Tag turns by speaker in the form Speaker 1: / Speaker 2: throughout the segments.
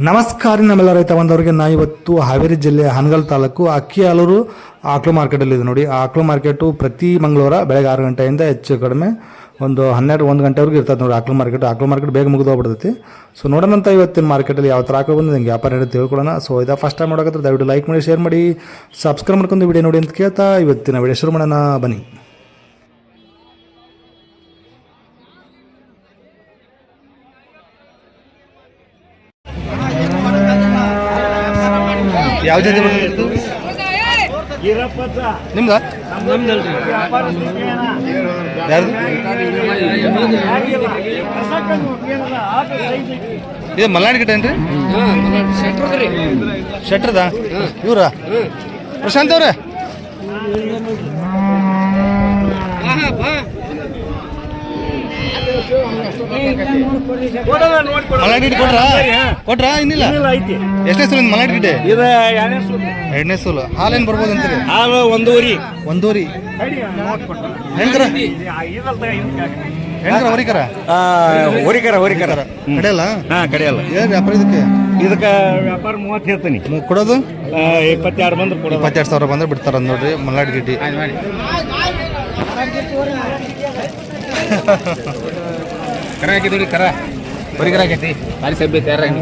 Speaker 1: ನಮಸ್ಕಾರ ನಮ್ಮೆಲ್ಲ ರೈತ ಬಂದವರಿಗೆ. ನಾ ಇವತ್ತು ಹಾವೇರಿ ಜಿಲ್ಲೆ ಹಾನಗಲ್ ತಾಲೂಕು ಅಕ್ಕಿಹಾಲೂರು ಆಕ್ಳು ಮಾರ್ಕೆಟಲ್ಲಿ ಇದೆ ನೋಡಿ. ಆ ಆಕ್ಳು ಮಾರ್ಕೆಟು ಪ್ರತಿ ಮಂಗಳವಾರ ಬೆಳಗ್ಗೆ 6 ಗಂಟೆಯಿಂದ ಹೆಚ್ಚು ಕಡಿಮೆ ಒಂದು 12-1 ಗಂಟೆವರೆಗೂ ಇರ್ತದೆ ನೋಡಿ. ಆಕ್ಳು ಮಾರ್ಕೆಟ್ ಬೇಗ ಮುಗಿದು ಹೋಗ್ಬಿಡ್ತೈತಿ. ಸೊ ನೋಡೋಣಂತ ಇವತ್ತಿನ ಮಾರ್ಕೆಟಲ್ಲಿ ಯಾವ ಥರ ಆಕಳು ಬಂದು ನಿಮ್ಗೆ ವ್ಯಾಪಾರ ಹೇಳಿ ತಿಳ್ಕೊಳ್ಳೋಣ. ಸೊ ಇದು ಫಸ್ಟ್ ಟೈಮ್ ನೋಡೋಕೆ ದಯವಿಟ್ಟು ಲೈಕ್ ಮಾಡಿ, ಶೇರ್ ಮಾಡಿ, ಸಬ್ಸ್ಕ್ರೈಬ್ ಮಾಡ್ಕೊಂಡು ವಿಡಿಯೋ ನೋಡಿ ಅಂತ ಕೇಳ್ತಾ ಇವತ್ತಿನ ವಿಡಿಯೋ ಶುರು ಮಾಡೋಣ ಬನ್ನಿ. ಯಾವ ಜಾತಿ ನಿಮ್ದು? ಯಾರು ಇದು ಮಲ್ನಾಡ್ ಗಿಟ್ಟ ಏನ್ರಿ? ಶೆಟ್ರದ ಇವ್ರ ಪ್ರಶಾಂತ್ ಅವ್ರೆ ಮಲ್ನಾಡ್ ಗಿಟ್ಟ ಕೊಟ್ರಾ ಇನ್ನಿಲ್ಲ? ಎಷ್ಟನೇ ಸೂಲು ಮಲ್ನಾಡ್ ಗಿಡ್ಡೆ? ಎರಡನೇ ಸೂಲು. ಹಾಲೇನು ಬರ್ಬೋದು ಅಂತೀರಿ?
Speaker 2: ಹಾಲು ಒಂದೂವರೆ.
Speaker 1: ಹೆಂಗ್ರ ಹೊರಿಕರ ಕಡೆಯಲ್ಲ?
Speaker 2: ಕಡೆಯಲ್ಲ.
Speaker 1: ಏನು ವ್ಯಾಪಾರ ಇದಕ್ಕೆ?
Speaker 2: ವ್ಯಾಪಾರ 30 ಹೇಳ್ತೀನಿ.
Speaker 1: ಕೊಡೋದು
Speaker 2: 22 ಬಂದ್ರೆ
Speaker 1: 22,000 ಬಂದ್ರೆ ಬಿಡ್ತಾರ ನೋಡ್ರಿ ಮಲ್ನಾಡ್ ಗಿಡ್ಡಿ.
Speaker 2: ಕರ ಹಾಕಿದ್ರಿ, ಕರ ಬರೀ ಕರ ಹಾಕೈತಿ. ಭಾರಿ ಸಭ್ಯ ತಯಾರಾಗಿ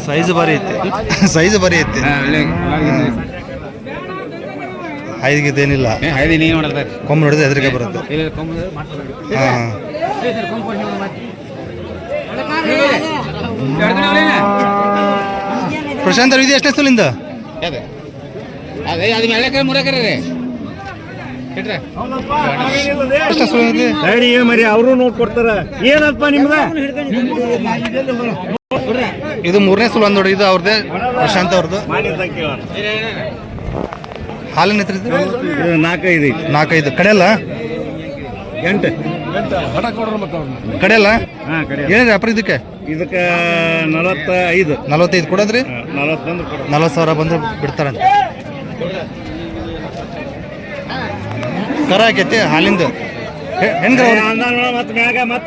Speaker 1: ಸೈಜ್ ಭಾರಿ ಐತಿ. ಐದಿಗೇನಿಲ್ಲ, ಕೊಂಬ್ ನೋಡಿದ್ರೆ ಎದುರಿಗೆ ಬರುತ್ತೆ. ಹಾಂ ಪ್ರಶಾಂತ್ ಅವ್ರು ಇದು ಎಷ್ಟೇ ಸೂಲಿಂದ?
Speaker 2: ಮರಿ ಅವರು ನೋಡ್ಕೊಡ್ತಾರ. ಏನಪ್ಪ ನಿಮ್ದ?
Speaker 1: ಇದು 3ನೇ ಸೂಲು ಅಂದ್ ನೋಡಿ. ಇದು ಅವ್ರದ್ದೇ, ಪ್ರಶಾಂತ್ ಅವ್ರದ್ದು. ಹಾಲಿನ ಹೆಸರು 4-5 ಕಡೆಯಲ್ಲ?
Speaker 2: 8
Speaker 1: ಕಡೆಯಲ್ಲ? ಏನಿದೆ ವ್ಯಾಪಾರ ಇದಕ್ಕೆ? 45 ಕೊಡೋದ್ರಿ? 40,000 ಬಂದ್ರೆ ಬಿಡ್ತಾರಂತ. ಕರ ಹಾಕೈತಿ ಹಾಲಿಂದ.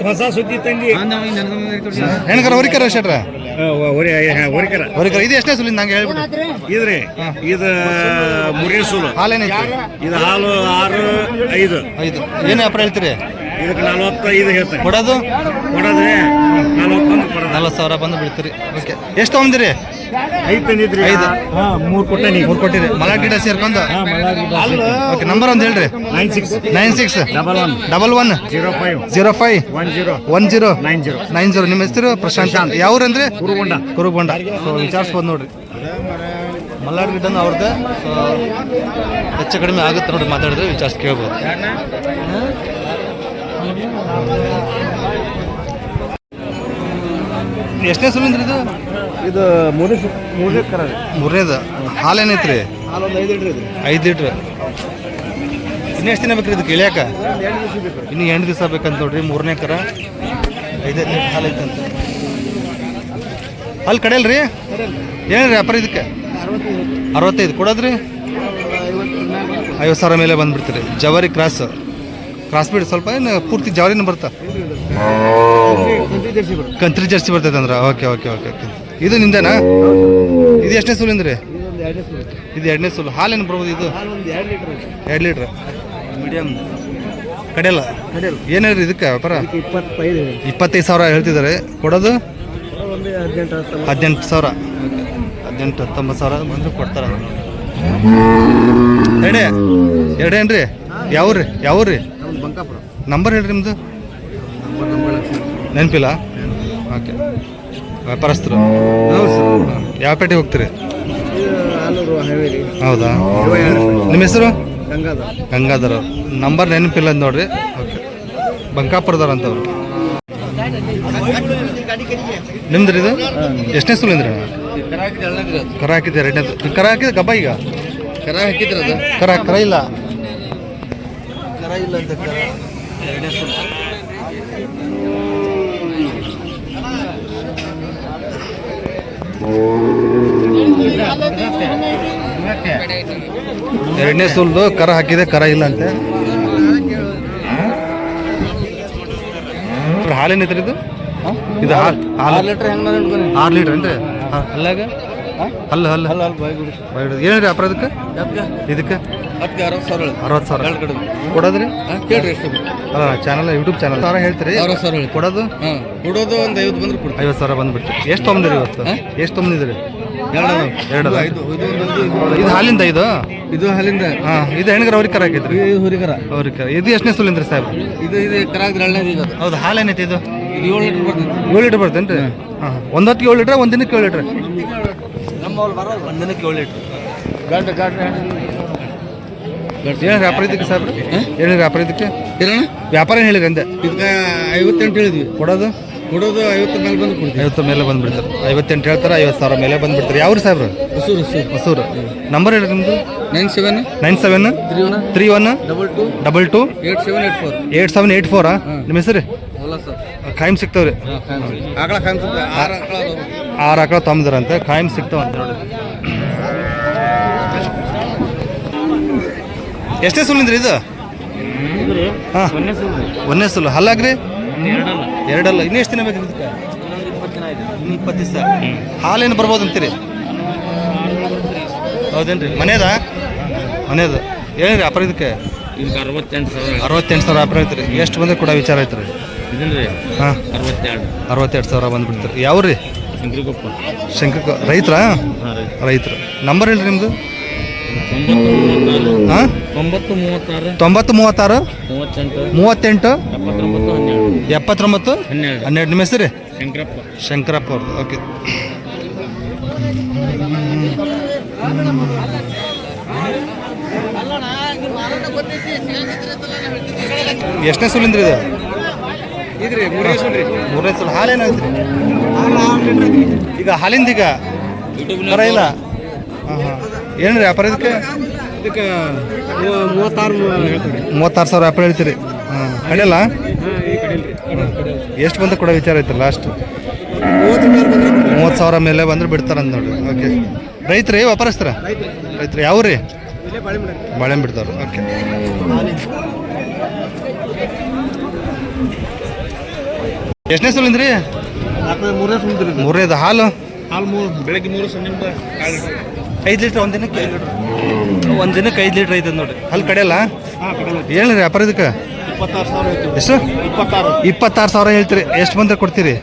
Speaker 2: ಹೊಸ ಸುದ್ದಿ ತಂದಿ
Speaker 1: ಹೆಣ್ಕರ ಹೊರಿಕರ ಶೆಟ್ರ ಹೊರಿಕರ. ಇದು ಎಷ್ಟೇ ಸೂಲಿಂದ ನಂಗೆ ಹೇಳ್ಬಿಟ್ಟು?
Speaker 2: ಇದ್ರಿ ಇದು 3ನೇ ಸೂಲು.
Speaker 1: ಹಾಲೇನೈತಿ?
Speaker 2: ಇದು ಹಾಲು 6-5.
Speaker 1: ಏನು ವ್ಯಾಪಾರ ಹೇಳ್ತೀರಿ?
Speaker 2: ಇದಕ್ಕೆ 45 ಹೇಳ್ತಾರೆ.
Speaker 1: ಕೊಡೋದು
Speaker 2: 40,000
Speaker 1: ಬಂದು ಬಿಡ್ತೀರಿ. ಓಕೆ, ಎಷ್ಟು ತೊಗೊಂಡಿರಿ?
Speaker 2: 5 ತಂದಿದ್ರಿ. 3
Speaker 1: ಕೊಟ್ಟಿರಿ. ಮಲ್ನಾಡ್ ಗಿಡ ಸೇರ್ಕೊಂಡು. ಓಕೆ, ನಂಬರ್ ಒಂದು ಹೇಳ್ರಿ. 9611 05 10 90. ನಿಮ್ಮ ಹೆಸರು? ಪ್ರಶಾಂತ್. ಯಾವ್ರಂದ್ರೆ? ಕುರುಗೊಂಡ. ಸೊ ವಿಚಾರಿಸ್ಬೋದು ನೋಡ್ರಿ. ಮಲ್ನಾಡ್ ಗಿಡ್ಡ ಅವ್ರದ್ದೇ. ಸೊ ಹೆಚ್ಚು ಕಡಿಮೆ ಆಗುತ್ತೆ ನೋಡಿ, ಮಾತಾಡಿದ್ರೆ ವಿಚಾರಿಸಿ ಕೇಳ್ಬೋದು. ಎಷ್ಟನೇ ಸೂಲಿಂದ್ರಿ ಇದು?
Speaker 2: ಇದು
Speaker 1: 3ನೇದು. ಹಾಲೇನೈತ್ರಿ? 5 ಲೀಟ್ರ್. ಇನ್ನು ಎಷ್ಟು ದಿನ ಬೇಕ್ರಿ ಇದಕ್ಕೆ ಇಳಿಯಾಕ? ಇನ್ನು 8 ದಿವಸ ಬೇಕಂತ ನೋಡ್ರಿ. 3ನೇ ಕರ 5 ಲೀಟ್ರ್ ಹಾಲು ಐತಂತ. ಅಲ್ಲಿ ಕಡೆಯಲ್ರಿ? ಏನ್ರಿ ವ್ಯಾಪಾರ ಇದಕ್ಕೆ? 65 ಕೊಡೋದ್ರಿ? 50,000 ಮೇಲೆ ಬಂದ್ಬಿಡ್ತೀರಿ. ಜವಾರಿ ಕ್ರಾಸ್ ಬಿಡಿ ಸ್ವಲ್ಪ. ಏನು ಪೂರ್ತಿ ಜವಾರಿನ ಬರ್ತಾ? ಕಂತ್ರಿ ಜರ್ಸಿ ಬರ್ತೈತೆ ಅಂದ್ರೆ. ಓಕೆ. ಇದು ನಿಮ್ದೇನಾ? ಇದು ಎಷ್ಟನೇ ಸೂಲಿಂದ್ರಿ? ಇದು 2ನೇ ಸೂಲು. ಹಾಲೇನು ಬರ್ಬೋದು ಇದು? 2 ಲೀಟ್ರ್ ಮೀಡಿಯಮ್. ಕಡೆಯಲ್ಲ? ಏನು ಹೇಳ್ರಿ ಇದಕ್ಕೆ ವ್ಯಾಪಾರ? 25,000 ಹೇಳ್ತಿದ್ದಾರೆ. ಕೊಡೋದು 18,000. 18-19,000 ಬಂದು ಕೊಡ್ತಾರ. ಎರಡೇನ್ರಿ? ಯಾವ್ರಿ? ನಂಬರ್ ಹೇಳ್ರಿ ನಿಮ್ದು. ನೆನಪಿಲ್ಲ? ಓಕೆ. ವ್ಯಾಪಾರಸ್ಥರು? ಯಾವ ಪೇಟೆಗೆ ಹೋಗ್ತೀರಿ? ಹೌದಾ? ನಿಮ್ಮ ಹೆಸರು? ಗಂಗಾಧರ್. ನಂಬರ್ ನೆನಪಿಲ್ಲ ಅಂತ ನೋಡ್ರಿ. ಓಕೆ, ಬಂಕಾಪುರದವ್ರು ಅಂತವ್ರು. ನಿಮ್ದು ಇದು ಎಷ್ಟನೇ ಸೂಲಿಂದ್ರಿ? ಕರ ಹಾಕಿದ್ದೆ 2ನೇದು. ಕರ ಹಾಕಿದ ಕಬ್ಬ ಈಗ? ಕರ ಹಾಕಿದ್ರದು? ಕರ ಇಲ್ಲ ಅಂತ. 2ನೇ ಸೂಲು. ಎರಡನೇ ಸೂಲ್ದು ಕರ ಹಾಕಿದೆ, ಕರ ಇಲ್ಲ ಅಂತೆ. ಹಾಲೇನು ಐತ್ರಿ ಇದು? ಇದು ಹಾಲು
Speaker 2: 6 ಲೀಟ್ರ್ ಹೆಂಗೆ
Speaker 1: 6 ಲೀಟ್ರ್ ಏನ್ರಿ ಅಲ್ಲಾಗ ಹಲ್ಲು ಹಲ್ಲು ಏನ್ರಿ ವ್ಯಾಪಾರ ಇದಕ್ಕೆ ಇದಕ್ಕೆ 60 ಸಾವಿರ ಕೊಡೋದ್ರಿ
Speaker 2: ಕೇಳ್ರಿ ಎಷ್ಟು
Speaker 1: ಅಲ್ಲ ಚಾನಲ್ ಯೂಟ್ಯೂಬ್ ಚಾನಲ್ ಸಾವಿರ ಹೇಳ್ತೀರಿ
Speaker 2: 60 ಸಾವಿರ
Speaker 1: ಕೊಡೋದು
Speaker 2: ಕೊಡೋದು ಒಂದು 50 ಬಂದ್ರೆ ಕೊಡ್ತೀವಿ.
Speaker 1: 50 ಸಾವಿರ ಬಂದ್ಬಿಡ್ತೀರಿ. ಎಷ್ಟು ತೊಗೊಂಡಿರಿ ಇವತ್ತು? ಎಷ್ಟು ತೊಗೊಂಡಿದ್ದೀರಿ? ಎರಡು ಇದು ಹಾಲಿಂದ
Speaker 2: ಇದು ಹಾಲಿಂದ
Speaker 1: ಇದು ಹೆಣ್ಗರ ಅವ್ರಿಗೆ ಕರ ಹಾಕೈತ್ರಿ
Speaker 2: ಹುರಿಗರ
Speaker 1: ಅವ್ರಿಗೆ ಇದು ಎಷ್ಟನೇ ಸುಲಿಂದ್ರಿ ಸಾಹೇಬ್?
Speaker 2: ಇದು ಕರಾಗ್ರಿ ಎರಡನೇದು ಈಗ
Speaker 1: ಹೌದು ಹಾಲು ಏನೈತಿ ಇದು?
Speaker 2: 7 ಲೀಟ್ರ್ ಬರ್ತೈತಿ.
Speaker 1: 7 ಲೀಟ್ರ್ ಬರ್ತೇನ್ರಿ? ಹಾಂ ಒಂದೊತ್ತಿಗೆ 7 ಲೀಟ್ರ್ ಒಂದು ದಿನಕ್ಕೆ 7 ಲೀಟ್ರ್
Speaker 2: ನಮ್ಮ ಅವ್ರು ಬರೋದು
Speaker 1: ಒಂದು ದಿನಕ್ಕೆ 7 ಲೀಟ್ರ್
Speaker 2: ಗಂಟೆ
Speaker 1: ಏನು ವ್ಯಾಪಾರ ಇದಕ್ಕೆ ಸಾಹೇಬ್ರಿ? ಏನು ವ್ಯಾಪಾರ ಇದಕ್ಕೆ?
Speaker 2: ಏನಣ್ಣ
Speaker 1: ವ್ಯಾಪಾರ ಏನು ಹೇಳಿರಿ ಅಂದೆ?
Speaker 2: ಇದಕ್ಕೆ 58 ಹೇಳಿದ್ವಿ.
Speaker 1: ಕೊಡೋದು
Speaker 2: 50 ಮೇಲೆ ಬಂದು ಕೊಡ್ತೀವಿ.
Speaker 1: 50 ಮೇಲೆ ಬಂದ್ಬಿಡ್ತಾರೆ. 58 ಹೇಳ್ತಾರೆ, 50 ಸಾವಿರ ಮೇಲೆ ಬಂದ್ಬಿಡ್ತಾರೆ. ಯಾವ್ರು ಸಾಹೇಬ್ರು? ಹೊಸೂರು. ನಂಬರ್ ಹೇಳಿ ನಿಮ್ಮದು? 97 31 22 8784. ನಿಮ್ಮ ಹೆಸರು? ಖಾಯಂ ಸಿಗ್ತಾವ್ರಿ. 6 ಆಕಳ ತೊಂಬದ್ರಂತೆ ಖಾಯಂ ಸಿಗ್ತಾವ ಅಂತ ನೋಡಿ. ಎಷ್ಟೇ ಸುಲಿಂದ್ರಿ ಇದು? ಹಾಂ ಒಂದೇ ಸುಲು ಹಲ್ಲಾಗ್ರಿ? ಎರಡಲ್ಲ. ಇನ್ನೂ ಎಷ್ಟು ದಿನ ಬೇಕು ಇದಕ್ಕೆ? 20 ದಿವಸ. ಹಾಲೇನು ಬರ್ಬೋದು ಅಂತೀರಿ? ಹೌದೇನ್ರಿ? ಮನೇದು ಏನಿರಿ ವ್ಯಾಪಾರ ಇದಕ್ಕೆ? 68 ಸಾವಿರ ವ್ಯಾಪಾರ ಐತ್ರಿ. ಎಷ್ಟು ಬಂದ್ರೆ ಕೂಡ ವಿಚಾರ ಐತ್ರಿ? ಹಾಂ 62 ಸಾವಿರ ಬಂದ್ಬಿಡ್ತೀರಿ. ಯಾವ್ರಿ? ಶಂಕರಕೊಪ್ಪ. ರೈತರಾ? ರೈತರು. ನಂಬರ್ ಹೇಳ್ರಿ ನಿಮ್ಮದು?
Speaker 2: 90 36
Speaker 1: 38 79 12. ನಿಮ್ಮ ಹೆಸರು? ಶಂಕರಪ್ಪ ಅವ್ರದ್ದು. ಓಕೆ. ಎಷ್ಟನೇ ಸುಲಿಂದ್ರಿ ಇದು? ಮೂರನೇ ಸುಲು. ಹಾಲೇನಾಯ್ತು ಈಗ? ಹಾಲಿಂದ ಈಗ ಬರ ಇಲ್ಲ. ಹಾಂ ಹಾಂ ಏನ್ರಿ ವ್ಯಾಪಾರ ಇದಕ್ಕೆ? 36 ಸಾವಿರ ವ್ಯಾಪಾರ ಹೇಳ್ತೀರಿ. ಹಾಂ ಕಡೆಯಲ್ಲ ಎಷ್ಟು ಬಂದ ಕೂಡ ವಿಚಾರ ಐತಲ್ಲ? ಲಾಸ್ಟ್ 30 ಸಾವಿರ ಮೇಲೆ ಬಂದ್ರೆ ಬಿಡ್ತಾರಂತ ನೋಡ್ರಿ. ಓಕೆ. ರೈತ್ರಿ ವ್ಯಾಪಾರಸ್ತರ? ರೈತ್ರಿ. ಯಾವ್ರಿ? ಬಾಳೆಹಣ್ಣು ಬಿಡ್ತಾರ. ಓಕೆ. ಎಷ್ಟನೇ ಸುಲಿಂದ್ರಿ? ಮೂರನೇದು. ಹಾಲು
Speaker 2: ಬೆಳಗ್ಗೆ 3 ಸಂಜೆ
Speaker 1: 5 ಲೀಟ್ರ್ ಒಂದು ದಿನಕ್ಕೆ 5 ಲೀಟ್ರ್. ಒಂದು ದಿನಕ್ಕೆ 5 ಲೀಟ್ರ್ ಐತೆ ನೋಡಿ. ಅಲ್ಲಿ ಕಡೆಯಲ್ಲ ಏನು ರೀ ವ್ಯಾಪಾರ ಇದಕ್ಕೆ?
Speaker 2: 26 ಸಾವಿರ.
Speaker 1: ಎಷ್ಟು? 26 ಸಾವಿರ ಹೇಳ್ತೀರಿ. ಎಷ್ಟು ಬಂದ್ರೆ ಕೊಡ್ತೀರಿ?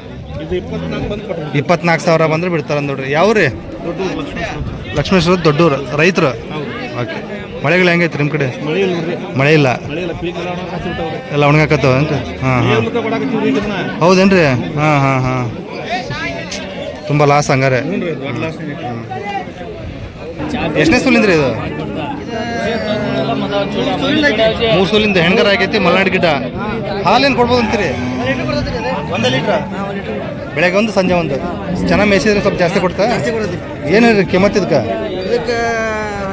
Speaker 1: 24 ಸಾವಿರ ಬಂದ್ರೆ ಬಿಡ್ತಾರ ನೋಡ್ರಿ. ಯಾವ್ರಿ? ಲಕ್ಷ್ಮೇಶ್ವರ ದೊಡ್ಡೂರು. ರೈತರು. ಓಕೆ. ಮಳೆಗಳು ಹೆಂಗೈತ್ರಿ ನಿಮ್ಮ ಕಡೆ? ಮಳೆ ಇಲ್ಲ. ಎಲ್ಲ ಒಣಗಾಕತ್ತವ ಏನ್ರಿ? ಹಾಂ ಹಾಂ ಹೌದೇನ್ರಿ? ಹಾಂ ಹಾಂ ಹಾಂ ತುಂಬ ಲಾಸ್ ಹಂಗಾರೆ. ಎಷ್ಟನೇ ಸುಲಿಂದ್ರಿ ಇದು? 3 ಸುಲಿಂದ ಹೆಣ್ಗರ ಆಗೈತಿ. ಮಲ್ನಾಡು ಗಿಡ್ಡ. ಹಾಲೇನು ಕೊಡ್ಬೋದು ಅಂತೀರಿ? 1 ಲೀಟ್ರ್ ಬೆಳಗ್ಗೆ ಒಂದು ಸಂಜೆ ಒಂದು. ಚೆನ್ನಾಗಿ ಮೇಯಿಸಿದ್ರೆ ಸ್ವಲ್ಪ ಜಾಸ್ತಿ ಕೊಡ್ತಾ? ಏನು ರೀ ಕಿಮ್ಮತ್ತು ಇದಕ್ಕೆ?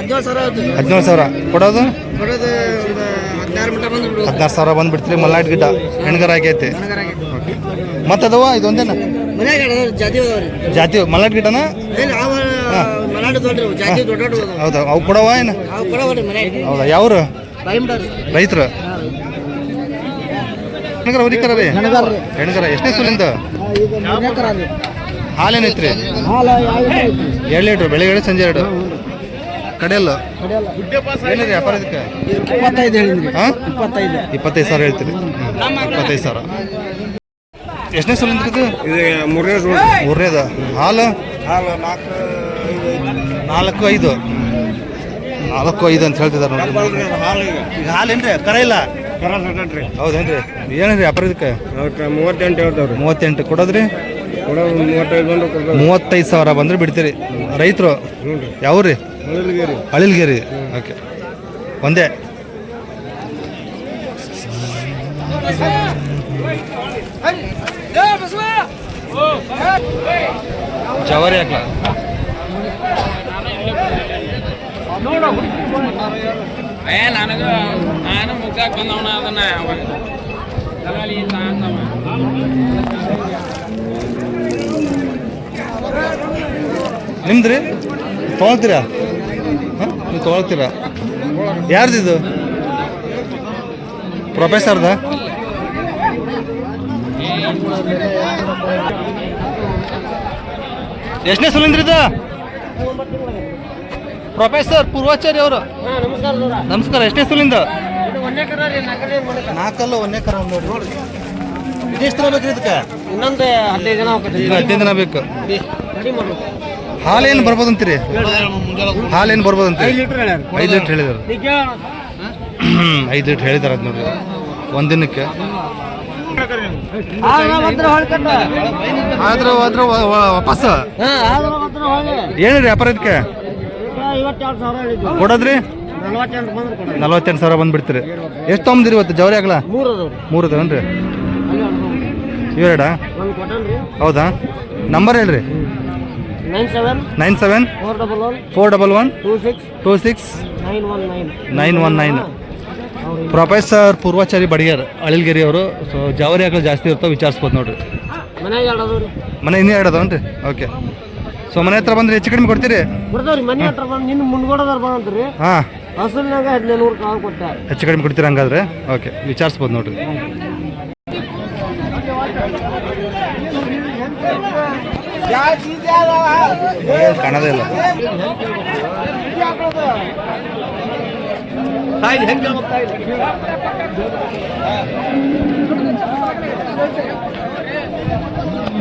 Speaker 1: 17 ಸಾವಿರ. ಕೊಡೋದು 16 ಸಾವಿರ ಬಂದುಬಿಡ್ತೀರಿ. ಮಲ್ನಾಡು ಗಿಡ್ಡ ಹೆಣ್ಗರ ಆಗೈತಿ. ಮತ್ತೆ ಅದವ ಇದು ಒಂದೇನ ಜಾತಿ ಮಲ್ನಾಡು ಗಿಡನ? ಹೌದಾ? ಅವು ಕೊಡವ ಏನು? ಹೌದಾ? ಯಾವ್ರು? ರೈತರು. ಹೆಣ್ಗರ ಹುರಿಕರ ರೀ? ಹೆಣ್ಗರ. ಎಷ್ಟನೇ ಸುಲಿಂದ? ಹಾಲೇನೈತ್ರಿ? 2 ಲೀಟ್ರ್ ಬೆಳಗ್ಗೆ 2 ಸಂಜೆ 2. ಕಡೆಯಲ್ಲ ಏನಿದೆ ವ್ಯಾಪಾರ ಇದಕ್ಕೆ? 25 ಸಾವಿರ ಹೇಳ್ತೀರಿ. 25 ಸಾವಿರ. ಎಷ್ಟನೇ ಸುಲಿಂದ್ರಿ ಇದು? ಮೂರನೇದು. ಹಾಲು 4-5 ಅಂತ ಹೇಳ್ತಿದ್ದಾರೆ ನೋಡಿ. ಈಗ ಹಾಲೇನ್ರಿ? ಕರ ಇಲ್ಲ? ಹೌದೇನ್ರಿ? ಏನೇನ್ರಿ ವ್ಯಾಪಾರ ಇದಕ್ಕೆ?
Speaker 2: 38 ಹೇಳ್ತಾವ್ರಿ.
Speaker 1: 38 ಕೊಡೋದ್ರಿ?
Speaker 2: 35
Speaker 1: ಸಾವಿರ ಬಂದ್ರೆ ಬಿಡ್ತೀರಿ. ರೈತರು. ಯಾವ್ರಿ? ಅಳಿಲ್ಗೇರಿ. ಓಕೆ. ಒಂದೇ. ಜವಾರಿ ಹಾಕ್ಲ?
Speaker 3: ನಾನು ಮುಗ್ಸಾಕ್ ಬಂದವನ ಅದನ್ನ
Speaker 1: ನಿಮ್ದ್ರಿ? ತೊಗೊಳ್ತೀರಾ? ನೀವು ತೊಗೊಳ್ತೀರಾ? ಯಾರ್ದಿದು? ಪ್ರೊಫೆಸರ್ದ? ಎಷ್ಟನೇ ಸುಲಿಂದ್ರಿ ಇದು? ಪ್ರೊಫೆಸರ್ ಪೂರ್ವಾಚಾರ್ಯ ಅವರು ನಮಸ್ಕಾರ. ಎಷ್ಟನೇ ಸುಲಿಂದ? 4 ಒಂದೇ ಕರ ನೋಡಿ. ಇದೆಷ್ಟು ದಿನ ಬೇಕ್ರಿ ಇದಕ್ಕೆ?
Speaker 3: ಇನ್ನೊಂದು 15 ದಿನ
Speaker 1: ಬೇಕು. ಹಾಲೇನು ಬರ್ಬೋದು ಅಂತೀರಿ? ಹಾಲೇನು ಬರ್ಬೋದು ಅಂತೀರಿ? 5 ಲೀಟ್ರ್ ಹೇಳಿದಾರೆ. 5 ಲೀಟ್ರ್ ಹೇಳಿದಾರೆ ಅದು ನೋಡ್ರಿ ಒಂದಿನಕ್ಕೆ. ಆದ್ರೆ ವಾಪಸ್ ಏನಿರಿ ವ್ಯಾಪಾರ ಇದಕ್ಕೆ ಕೊಡೋದ್ರಿ? 48,000 ಬಂದ್ಬಿಡ್ತೀರಿ. ಎಷ್ಟು ತೊಗೊಂಡಿರಿ ಇವತ್ತು ಜವರಿ ಆಗಲ್ಲ? 3 ಅದಾವನ್ರಿ? ಇವೆರಡಾ? ಹೌದಾ? ನಂಬರ್ ಹೇಳ್ರಿ. 97 411 26 919. ಪ್ರೊಫೆಸರ್ ಪೂರ್ವಾಚಾರಿ ಬಡಿಯರ್ ಅಳಿಲ್ಗೆರಿ ಅವರು. ಸೊ ಜವರಿ ಆಗಲು ಜಾಸ್ತಿ ಇರ್ತಾವೆ, ವಿಚಾರಿಸ್ಬೋದು ನೋಡ್ರಿ. ಮನೆ ಇನ್ನೂ 2 ಅದಾವನ್ರಿ? ಓಕೆ. ಸೊ ಮನೆ ಹತ್ರ ಬಂದ್ರೆ ಹೆಚ್ಚು ಕಡಿಮೆ ಕೊಡ್ತೀರಿ?
Speaker 3: ಮನೆ ಹತ್ರ ಬಂದು ನಿನ್ನ ಮುಂದ್ಗಡದಾರ ಬಂದ್ರಿ.
Speaker 1: ಹಾಂ,
Speaker 3: ಹಸುಲ್ನಾಗ 1500 ಕಾಳು ಕೊಟ್ಟೆ.
Speaker 1: ಹೆಚ್ಚು ಕಡಿಮೆ ಕೊಡ್ತೀರಾ ಹಂಗಾದ್ರೆ? ಓಕೆ, ವಿಚಾರಿಸ್ಬೋದು ನೋಡ್ರಿ. ಕಾಣೋದೇ ಇಲ್ಲ.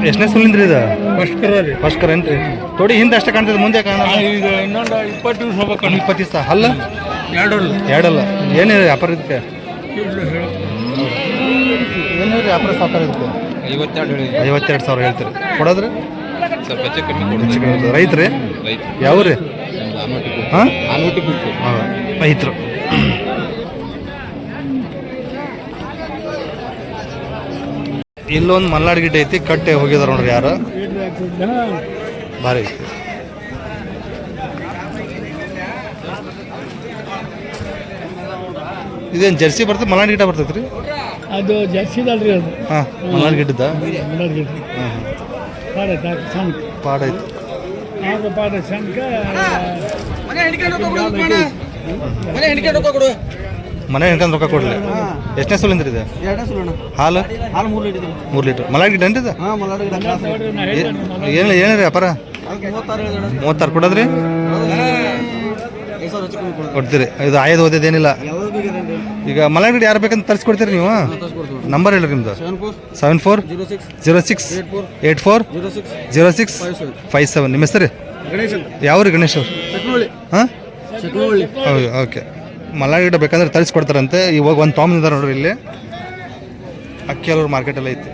Speaker 1: ಎಷ್ಟನೇ ಸುಲಿಂದ್ರಿ ಇದು? ಫಸ್ಟ್ ಕರ ಏನ್ರಿ? ತೊಡಿ ಹಿಂದೆ ಅಷ್ಟೇ ಕಾಣ್ತದೆ, ಮುಂದೆ ಕಾಣ
Speaker 3: ಇನ್ನೊಂದು 20 ದಿವಸ ಹೋಗ್ಬೇಕು.
Speaker 1: 20 ದಿವಸ ಅಲ್ಲ? 2 ಏನಿದೆ ವ್ಯಾಪಾರ ಇದಕ್ಕೆ? ಏನಿದೆ ವ್ಯಾಪಾರ ಸಾಕಾರ ಇದಕ್ಕೆ? 52,000 ಹೇಳ್ತೀರಿ. ಕೊಡೋದ್ರಿ ರೈತ್ರಿ? ಯಾವ್ರಿ? ಹಾಂ, ರೈತರು. ಇಲ್ಲೊಂದು ಮಲ್ನಾಡ್ ಗಿಡ್ಡ ಐತಿ, ಕಟ್ಟೆ ಹೋಗಿದಾರ ನೋಡ್ರಿ ಯಾರು. ಭಾರಿ ಐತಿ. ಇದೇನು ಜರ್ಸಿ ಬರ್ತದೆ? ಮಲ್ನಾಡ್ ಗಿಡ್ಡ ಬರ್ತೈತೆ ರೀ
Speaker 3: ಅದು ಜರ್ಸಿದಲ್ರಿ ಅದು.
Speaker 1: ಹಾಂ, ಮಲ್ನಾಡ್ ಗಿಡ್ಡದ? ಹಾಂ, ಪಾಡ ಐತಿ. ಮನೆ ಹಿಡ್ಕೊಂಡು ರೊಕ್ಕ ಕೊಡ್ಲಿ. ಎಷ್ಟನೇ ಸುಲಿಂದ್ರಿ ಇದೆ? ಹಾಲು 3 ಲೀಟ್ರ್. ಮಲ್ನಾಡ್ ಗಿಡ್ಡ ಏನ್ರಿ ಇದು? ಏನಿರಿ ವ್ಯಾಪಾರ? 36 ಕೊಡೋದ್ರಿ? ಕೊಡ್ತೀರಿ. ಇದು ಆಯ್ದು ಓದೇದೇನಿಲ್ಲ. ಈಗ ಮಲ್ನಾಡ್ ಗಿಡ ಯಾರು ಬೇಕಂತ ತರಿಸ್ಕೊಡ್ತೀರಿ ನೀವು? ನಂಬರ್ ಹೇಳ್ರಿ ನಿಮ್ದು. 7406 84 06 57. ನಿಮ್ಮ ಹೆಸರು ಯಾವ್ರಿ? ಗಣೇಶ್ ಅವ್ರು? ಹಾಂ, ಹೌದು. ಓಕೆ. ಮಲ್ನಾಡ್ ಗಿಡ ಬೇಕಂದ್ರೆ ತರಿಸ್ಕೊಡ್ತಾರಂತೆ. ಇವಾಗ ಒಂದು ತೊಗೊಂಬಂದಿದ್ದಾರೆ ನೋಡ್ರಿ ಇಲ್ಲಿ. ಅಕ್ಕಿಯಲ್ಲೂರು ಮಾರ್ಕೆಟಲ್ಲಿ ಐತಿ.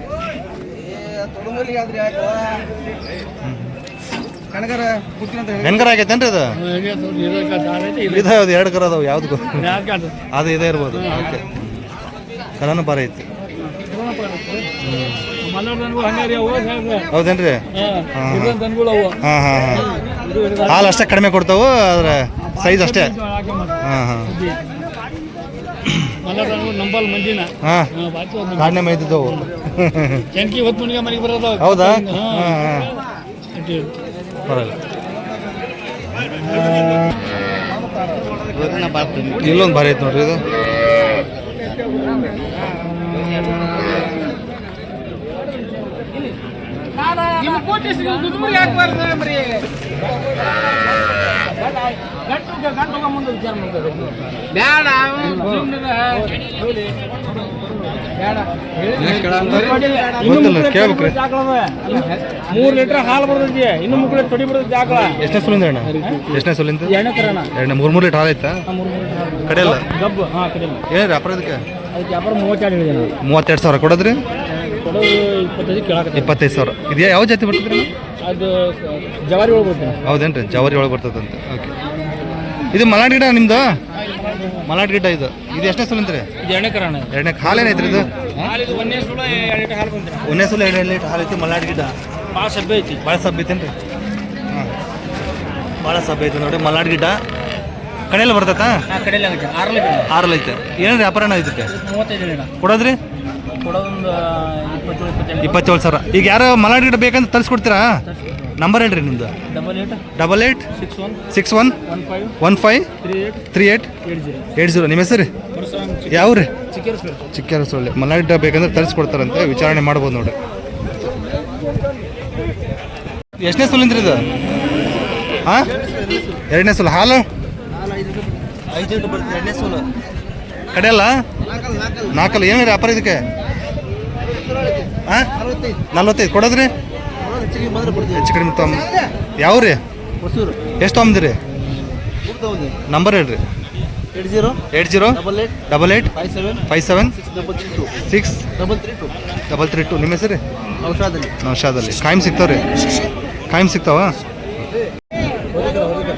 Speaker 1: ಹೆಣ್ಗರ ಆಗೈತೇನ್ರಿ ಅದು? ಇದು ಯಾವ್ದು? 2 ಕರ ಅದಾವ. ಯಾವ್ದು ಅದು ಇದೇ ಇರ್ಬೋದು. ಓಕೆ, ಕರಾನು ಬಾರಿ ಐತಿ. ಹೌದೇನ್ರಿ? ಹಾಂ ಹಾಂ ಹಾಂ. ಹಾಲು ಅಷ್ಟೇ ಕಡಿಮೆ ಕೊಡ್ತಾವು, ಆದ್ರೆ ಸೈಜ್ ಅಷ್ಟೇ. ಹಾಂ ಹಾಂ ಹಾಂ, ಕಾಡನೆ ಮೈದಿದ್ದವು. ಹೌದಾ? ಹಾಂ ಹಾಂ, ಬರಲ್ಲ. ಇಲ್ಲೊಂದು ಭಾರಿ ಐತೆ ನೋಡ್ರಿ ಇದು. ಕೇಳ್ಬೇಕ್ರಿ.
Speaker 3: 3 ಲೀಟರ್ ಹಾಲು ಬರ್ತೈತಿ, ಇನ್ನು 3 ಲೀಟರ್ ತೊಡಿ ಬರ್ತೈತಿ ಆಕಳ.
Speaker 1: ಎಷ್ಟನೇ ಸುಲಿಂದ ಅಣ್ಣ? ಎಷ್ಟನೇ ಸುಲಿಂದ? 3 ಲೀಟರ್ ಹಾಲು ಐತಾ? ಕಡೆಯಲ್ಲ
Speaker 3: ಗಬ್ಬು. ಹಾಂ, ಕಡೆ.
Speaker 1: ಏನು ವ್ಯಾಪಾರ ಇದಕ್ಕೆ?
Speaker 3: ಅದಕ್ಕೆ ವ್ಯಾಪಾರ 32 ಹೇಳಿದೆ.
Speaker 1: 32,000 ಕೊಡೋದ್ರಿ? 25,000. ಇದೆಯಾ? ಯಾವ ಜಾತಿ ಬರ್ತದ್ರಿ?
Speaker 3: ಅದು ಜವಾರಿ ಒಳಗೆ ಬರ್ತದೆ.
Speaker 1: ಹೌದೇನ್ರಿ? ಜವಾರಿ ಒಳಗೆ ಬರ್ತದಂತೆ. ಓಕೆ. ಇದು ಮಲ್ನಾಡ್ ಗಿಡ ನಿಮ್ದು? ಮಲ್ನಾಡ್ ಗಿಡ್ಡ ಇದು. ಇದು ಎಷ್ಟನೇ ಸುಲಿಂದ್ರಿ?
Speaker 3: ಇದು 2 ಕರಾಣ.
Speaker 1: 2ನೇ ಹಾಲೇನೈತ್ರಿ ಇದು?
Speaker 3: ಒಂದೇ ಸುಳ 2 ಲೀಟರ್ ಹಾಲು ಬಂದ್ರೆ.
Speaker 1: ಒಂದೇ ಸುಲ 2 ಲೀಟರ್ ಹಾಲು ಐತಿ. ಮಲ್ನಾಡ್ ಗಿಡ್ಡ
Speaker 3: ಭಾಳ ಸಬ್ಬೆ ಐತಿ.
Speaker 1: ಭಾಳ ಸಬ್ಬೆ ಐತೇನ್ರಿ? ಹಾಂ, ಭಾಳ ಸಬ್ಬೆ ಐತಿ ನೋಡ್ರಿ ಮಲ್ನಾಡ್ ಗಿಡ್ಡ. ಕಡೆಯಲ್ಲ ಬರ್ತೈತಾ?
Speaker 3: ಹಾಂ, ಕಡೆಯಲ್ಲಿ ಆಗುತ್ತೆ. 6 ಲೀಟರ್.
Speaker 1: 6 ಐತೆ. ಏನೇನು ವ್ಯಾಪಾರನ ಇದಕ್ಕೆ?
Speaker 3: 35 ಲೀಟರ್
Speaker 1: ಕೊಡೋದ್ರಿ?
Speaker 3: ಕೊಡೋದೊಂದು
Speaker 1: 27,000. ಈಗ ಯಾರು ಮಲ್ನಾಡ್ ಗಿಡ ಬೇಕಂತ ತರಿಸ್ಕೊಡ್ತೀರಾ? ನಂಬರ್ ಹೇಳ್ರಿ ನಿಮ್ದು. 88 61 15 38 80. ನಿಮ್ಮ ಹೆಸರು ಯಾವ್ರಿ? ಚಿಕ್ಕೇರಸೊಳ್ಳೆ. ಮಲ್ನಾಡ್ ಗಿಡ ಬೇಕಂದ್ರೆ ತರಿಸ್ಕೊಡ್ತಾರಂತೆ, ವಿಚಾರಣೆ ಮಾಡ್ಬೋದು ನೋಡ್ರಿ. ಎಷ್ಟನೇ ಸುಲಿಂದ್ರಿ ಇದು? ಹಾಂ, ಎರಡನೇ ಸುಲು. ಹಾಲು ಕಡೆಯಲ್ಲ ನಾಲ್ಕಲ್ಲ. ಏನು ವ್ಯಾಪಾರ ಇದಕ್ಕೆ? ಹಾಂ, 45 ಕೊಡೋದ್ರಿ? ಹೆಚ್ಚು ಕಡಿಮೆ ತೊಗೊಂಬ. ಯಾವ ರೀ? ಎಷ್ಟು ತೊಗೊಂಬಂದಿರಿ? ನಂಬರ್ ಹೇಳ್ರಿ. 80 57 6 ನಿಮ್ಮ ಹೆಸರು? ನೌಶಾದಲ್ಲಿ. ಕಾಯಂ ಸಿಗ್ತಾವ್ರಿ? ಕಾಯಂ ಸಿಗ್ತಾವ?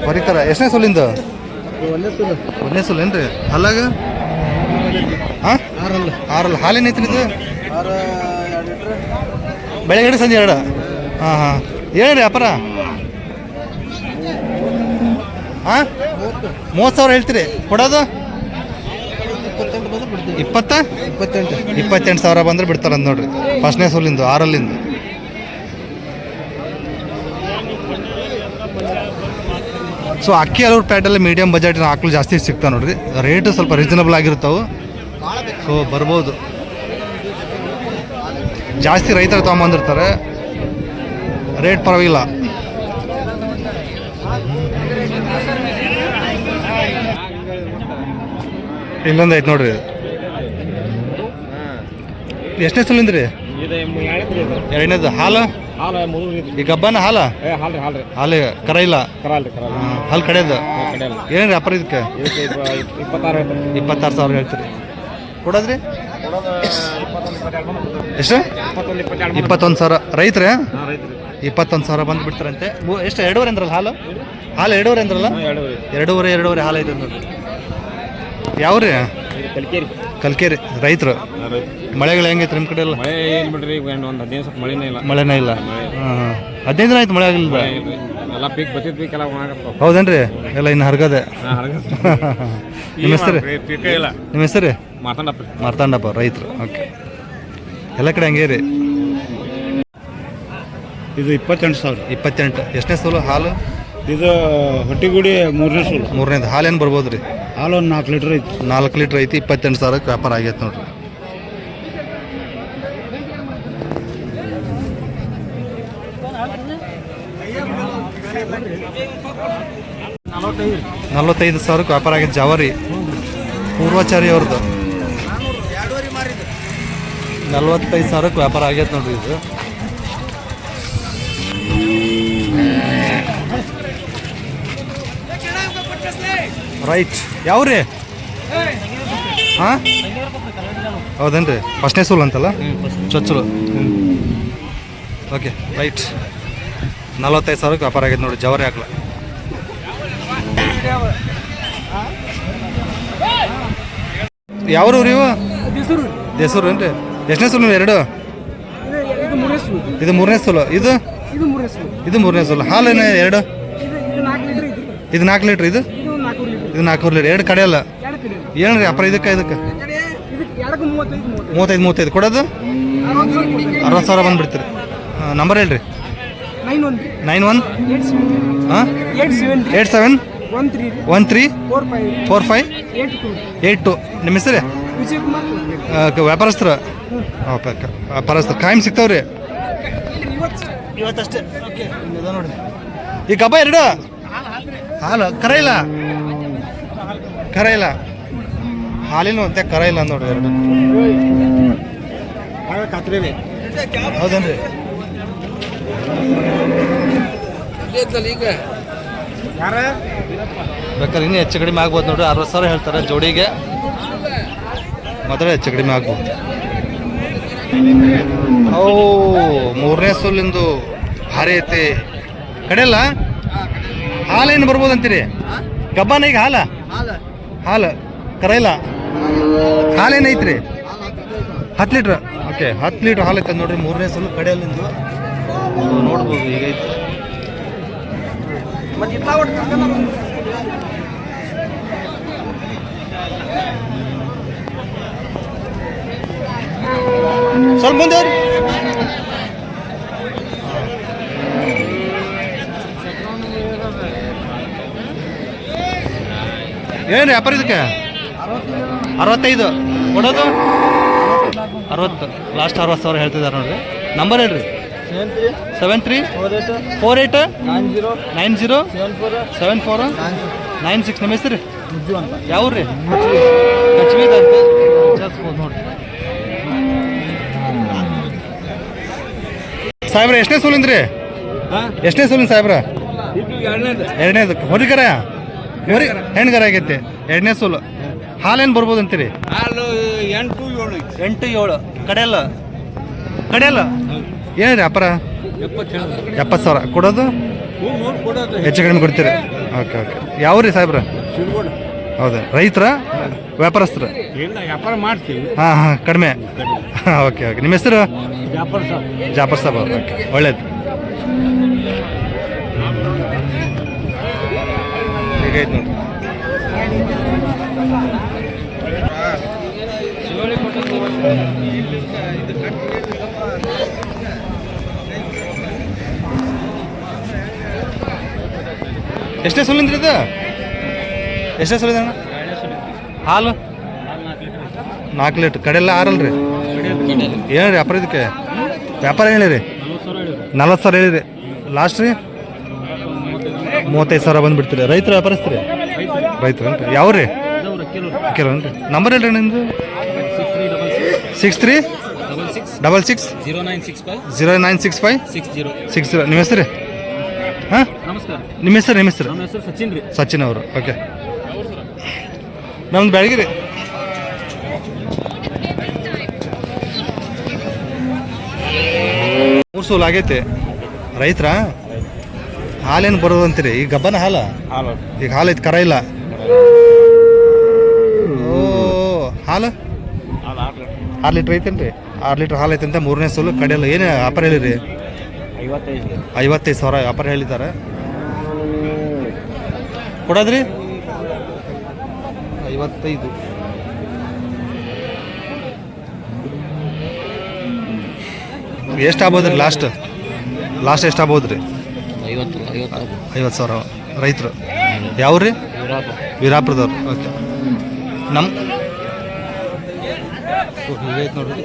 Speaker 1: ಬರೀತಾರ. ಎಷ್ಟನೇ ಸುಲಿಂದ? ಒಂದನೇ ಸುಲ್ ಏನ್ರಿ? ಹಾಲಾಗ ಹಾಂ, 6 ಹಾಲೇನೈತ್ರಿ ಇದು? ಬೆಳಗ್ಗೆ ಸಂಜೆ 2. ಹಾಂ ಹಾಂ, ಹೇಳ್ರಿ ವ್ಯಾಪಾರ. ಹಾಂ, 30,000 ಹೇಳ್ತೀರಿ? ಕೊಡೋದು 28,000 ಬಂದ್ರೆ ಬಿಡ್ತಾರಂತ ನೋಡ್ರಿ. ಫಸ್ಟ್ನೇ ಸೋಲಿಂದು 6 ಸೊ ಅಕ್ಕಿ ಅಲೂರು ಪ್ಯಾಟಲ್ಲಿ ಮೀಡಿಯಮ್ ಬಜೆಟಿನ ಆಕಳು ಜಾಸ್ತಿ ಸಿಗ್ತಾವೆ ನೋಡ್ರಿ. ರೇಟು ಸ್ವಲ್ಪ ರೀಸನಬಲ್ ಆಗಿರ್ತಾವೆ. ಸೊ ಬರ್ಬೋದು. ಜಾಸ್ತಿ ರೈತರು ತೊಗೊಂಬಂದಿರ್ತಾರೆ, ರೇಟ್ ಪರವಾಗಿಲ್ಲ. ಇಲ್ಲೊಂದು ಐತೆ ನೋಡ್ರಿ. ಎಷ್ಟನೇ ಸುಲಿಂದ್ರಿ? ಎರಡನೇದು. ಹಾಲು ಈ ಗಬ್ಬನ ಹಾಲ? ಹಾಲು ಕರ ಇಲ್ಲ. ಹಾಲು ಕಡೆಯದು. ಏನೇನು ವ್ಯಾಪಾರ ಇದಕ್ಕೆ? 26,000 ಹೇಳ್ತೀರಿ? ಕೊಡೋದ್ರಿ ಎಷ್ಟು? 21,000. ರೈತ್ರೆ 21,000 ಬಂದು ಬಿಡ್ತಾರಂತೆ. ಎಷ್ಟು? 2.5 ಅಂದ್ರಲ್ಲ ಹಾಲು? 2.5 ಅಂದ್ರಲ್ಲ? 2.5 ಹಾಲು ಐತೆ ನೋಡ್ರಿ. ಯಾವ್ರಿ? ಕಲ್ಕೇರಿ. ರೈತರು. ಮಳೆಗಳು ಹೆಂಗೈತೆ ನಿಮ್ಮ ಕಡೆ ಎಲ್ಲ?
Speaker 3: ಮಳೆ ಏನು ಬಿಡ್ರಿ, ಒಂದು 15 ಸ್ವಲ್ಪ ಮಳೆನೇ ಇಲ್ಲ.
Speaker 1: ಮಳೆನೇ ಇಲ್ಲ. ಹಾಂ, 15 ದಿನ ಆಯ್ತು ಮಳೆ ಆಗಿಲ್ಲ.
Speaker 3: ಎಲ್ಲ ಪೀಕ್ ಬತ್ತಿದ ಪೀಕ್ ಎಲ್ಲ ಒಣಗತ್ತಾವ.
Speaker 1: ಹೌದೇನ್ರಿ? ಎಲ್ಲ ಇನ್ನು ಹರ್ಗದೆ. ನಿಮ್ಮ ಹೆಸರು?
Speaker 3: ಪೀಕ ಇಲ್ಲ.
Speaker 1: ನಿಮ್ಮ ಹೆಸರು?
Speaker 3: ಮಾರ್ತಾಂಡಪ್ಪ.
Speaker 1: ರೈತರು. ಓಕೆ. ಎಲ್ಲ ಕಡೆ ಹಂಗೆ ರೀ.
Speaker 3: ಇದು 28,000.
Speaker 1: 28. ಎಷ್ಟನೇ ಸೋಲು ಹಾಲು?
Speaker 3: ಇದು ಹೊಟ್ಟಿಗುಡಿ 3ನೇ ಸೋಲು.
Speaker 1: 3ನೇದು. ಹಾಲೇನು ಬರ್ಬೋದು ರೀ?
Speaker 3: ಹಾಲು ಒಂದು 4 ಲೀಟ್ರ್ ಐತಿ.
Speaker 1: 4 ಲೀಟ್ರ್ ಐತಿ. 28,000 ವ್ಯಾಪಾರ ಆಗೈತೆ ನೋಡ್ರಿ. $45,000 ವ್ಯಾಪಾರ ಆಗೈತೆ. ಜವಾರಿ ಪೂರ್ವಾಚಾರಿ ಅವ್ರದ್ದು 45,000 ವ್ಯಾಪಾರ ಆಗೈತೆ ನೋಡ್ರಿ. ಇದು ರೈಟ್. ಯಾವ್ರಿ? ಹಾಂ, ಹೌದೇನ್ರಿ? ಫಸ್ಟ್ನೇ ಸೂಲ್ ಅಂತಲ್ಲ? ಚೊಚ್ಚಲು. Okay, right. 45,000 ವ್ಯಾಪಾರ ಆಗೈತೆ ನೋಡಿ. ಜವಾರಿ ಹಾಕ್ಲ. ಯಾವ್ರು ಇವು? ದೇಸೂರು ಏನ್ರಿ? ಎಷ್ಟನೇ ಸೂಲು? 2. ಇದು 3ನೇ ಸೂಲು. ಇದು 3ನೇ ಸೂಲು. ಹಾಲೇನು 2? ಇದು 4 ಲೀಟ್ರ್. ಇದು 4 ಲೀಟ್ರ್. 2 ಕಡೆ ಅಲ್ಲ. ಏನು ರೀ ವ್ಯಾಪಾರ ಇದಕ್ಕೆ? 35 ಕೊಡೋದು? 60,000 ಬಂದುಬಿಡ್ತೀರಿ. ನಂಬರ್ ಹೇಳ್ರಿ. 91 ಹಾಂ 87 13 45 82. ನಿಮ್ಮ ಹೆಸರು? ವ್ಯಾಪಾರಸ್ಥರು? ವ್ಯಾಪಾರಸ್ಥರು. ಕಾಯಂ ಸಿಗ್ತಾವ್ರಿ? ಇವತ್ತಷ್ಟೇ. ಓಕೆ, ನೋಡಿರಿ. ಈ ಗಬ್ಬ 2 ಹಾಲು ಕರ ಇಲ್ಲ. ಹಾಲಿನ ಅಂತೆ ಕರ ಇಲ್ಲ ನೋಡ್ರಿ. 2 ಹೌದೇನ್ರಿ? ಬೇಕಾದ್ರೆ ಇನ್ನೂ ಹೆಚ್ಚು ಕಡಿಮೆ ಆಗ್ಬೋದು ನೋಡ್ರಿ. 60,000 ಹೇಳ್ತಾರೆ ಜೋಡಿಗೆ. ಮಾತ್ರ ಹೆಚ್ಚು ಕಡಿಮೆ ಆಗ್ಬೋದು. 3ನೇ ಸೋಲಿಂದು ಭಾರಿ ಐತಿ. ಕಡೆಯಲ್ಲ ಹಾಲೇನು ಬರ್ಬೋದು ಅಂತೀರಿ? ಗಬ್ಬಾನ ಈಗ ಹಾಲು ಕರ ಇಲ್ಲ. ಹಾಲೇನೈತ್ರಿ? 10 ಲೀಟ್ರ್. ಓಕೆ, 10 ಲೀಟ್ರ್ ಹಾಲು ಐತೆ ನೋಡ್ರಿ. 3ನೇ ಸಲ ಕಡೆಯಲ್ಲಿಂದು ನೋಡ್ಬೋದು. ಈಗ ಐತೆ. ಸ್ವಲ್ಪ ಮುಂದೆ ಏನು ವ್ಯಾಪಾರ ಇದಕ್ಕೆ? 65 ಕೊಡೋದು? 60. ಲಾಸ್ಟ್ 60,000 ಹೇಳ್ತಿದ್ದಾರೆ ನೋಡ್ರಿ. ನಂಬರ್ ಹೇಳ್ರಿ. 73 48 90 74 96. ನಿಮ್ಮ ಹೆಸರು ಯಾವ ರೀ ಕಚ್ಬೀದ ಅಂತ ವಿಚಾರಿಸ್ಬೋದು ನೋಡಿ. ಸಾಹೇಬ್ರ ಎಷ್ಟನೇ ಸೋಲಿಂದ್ರಿ? ಎಷ್ಟನೇ ಸೋಲಿನ ಸಾಹೇಬ್ರ? ಎರಡನೇದು ಹೊರಿಕರ ಹೆಣ್ಗರ ಆಗೈತೆ. ಎರಡನೇ ಸೋಲು. ಹಾಲೇನು ಬರ್ಬೋದು ಅಂತೀರಿ?
Speaker 2: ಹಾಲು
Speaker 1: 8 7 ಕಡೆಯಲ್ಲ ಏನಿದೆ ವ್ಯಾಪಾರ? 70,000 ಕೊಡೋದು ಹೆಚ್ಚು ಕಡಿಮೆ ಕೊಡ್ತೀರಿ? Okay okay. ಯಾವ ರೀ ಸಾಹೇಬ್ರ? ಹೌದಾ, ರೈತರ ವ್ಯಾಪಾರಸ್ಥರು?
Speaker 3: ವ್ಯಾಪಾರ ಮಾಡ್ತೀವಿ.
Speaker 1: ಹಾಂ ಹಾಂ, ಕಡಿಮೆ. Okay okay. ನಿಮ್ಮ ಹೆಸರು? ಜಾಫರ್ ಸಾಬ್ ಅವರು. ಓಕೆ, ಒಳ್ಳೇದು. ಹೀಗೈತೆ ನೋಡಿ. ಎಷ್ಟೇ ಸುಲಿಂದ್ರಿ ಇದು? ಎಷ್ಟೇ ಸುಲಿದ ಹಾಲು? 4 ಲೀಟ್ರ್. ಕಡೆಯೆಲ್ಲ 6 ಅಲ್ರಿ? ಏನು ವ್ಯಾಪಾರ ಇದಕ್ಕೆ? ವ್ಯಾಪಾರ ಹೇಳಿರಿ? 40,000 ಹೇಳಿರಿ. ಲಾಸ್ಟ್ ರೀ 35,000 ಬಂದುಬಿಡ್ತೀರಿ. ರೈತರ ವ್ಯಾಪಾರಸ್ತೀರಿ? ರೈತರು ಅಂತ ಯಾವ ರೀ? ಕೆಲವನ್ರಿ. ನಂಬರ್ ಹೇಳ್ರಿ ನಿಮ್ಮದು? 63 66 0965 60. ನಿಮ್ಮ ಹೆಸರು? ಹಾಂ, ನಿಮ್ಮ ಹೆಸರು? ಸಚಿನ್ ಅವರು. ಓಕೆ. ನಮ್ದು ಬೆಳಗಿರಿ. ಮೂರು ಸೋಲು ಆಗೈತೆ. ರೈತರ ಹಾಲೇನು ಬರೋದು ಅಂತೀರಿ? ಈಗ ಗಬ್ಬನ ಹಾಲು? ಈಗ ಹಾಲು ಐತೆ, ಕರ ಇಲ್ಲ. ಓ, ಹಾಲು 6 ಲೀಟ್ರ್ ಐತೇನ್ರಿ? 6 ಲೀಟ್ರ್ ಹಾಲು ಐತೆ ಅಂತ. ಮೂರನೇ ಸೋಲು. ಕಡೆಯಲ್ಲ ಏನು ವ್ಯಾಪಾರ ಹೇಳಿರಿ? 55,000 ವ್ಯಾಪಾರ ಹೇಳಿದ್ದಾರೆ. ಕೊಡೋದ್ರಿ 55. ಎಷ್ಟು ಆಗ್ಬೋದು ರೀ ಲಾಸ್ಟ್ ಎಷ್ಟು ಆಗ್ಬೋದು ರೀ? 50,000. ರೈತರು ಯಾವ ರೀ? ವೀರಾಪುರದವ್ರು. ಓಕೆ. ನಮ್ಮ ಹೀಗೈತೆ ನೋಡ್ರಿ.